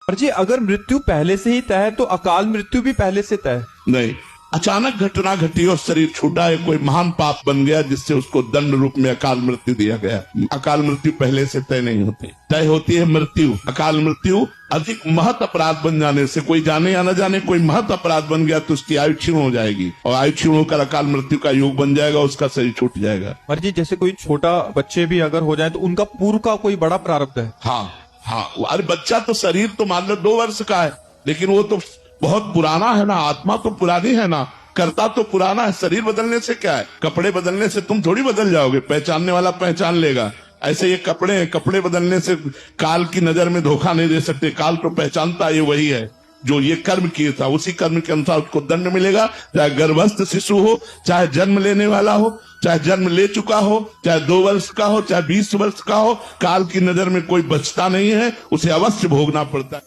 पर जी अगर मृत्यु पहले से ही तय है तो अकाल मृत्यु भी पहले से तय है? नहीं, अचानक घटना घटी और शरीर छूटा है, कोई महान पाप बन गया जिससे उसको दंड रूप में अकाल मृत्यु दिया गया। अकाल मृत्यु पहले से तय नहीं होती, तय होती है मृत्यु। अकाल मृत्यु अधिक महत अपराध बन जाने से, कोई जाने या न जाने कोई महत अपराध बन गया तो उसकी आयु क्षीण हो जाएगी और आयु क्षीण होकर अकाल मृत्यु का योग बन जाएगा, उसका शरीर छूट जाएगा। पर जी जैसे कोई छोटा बच्चे भी अगर हो जाए तो उनका पूर्व का कोई बड़ा प्रारब्ध है? हाँ हाँ, अरे बच्चा तो शरीर तो मान लो 2 वर्ष का है, लेकिन वो तो बहुत पुराना है ना, आत्मा तो पुरानी है ना, करता तो पुराना है। शरीर बदलने से क्या है, कपड़े बदलने से तुम थोड़ी बदल जाओगे, पहचानने वाला पहचान लेगा। ऐसे ये कपड़े हैं, कपड़े बदलने से काल की नजर में धोखा नहीं दे सकते। काल तो पहचानता ये वही है जो ये कर्म किए था, उसी कर्म के अनुसार उसको दंड मिलेगा। चाहे गर्भस्थ शिशु हो, चाहे जन्म लेने वाला हो, चाहे जन्म ले चुका हो, चाहे 2 वर्ष का हो, चाहे 20 वर्ष का हो, काल की नजर में कोई बचता नहीं है, उसे अवश्य भोगना पड़ता है।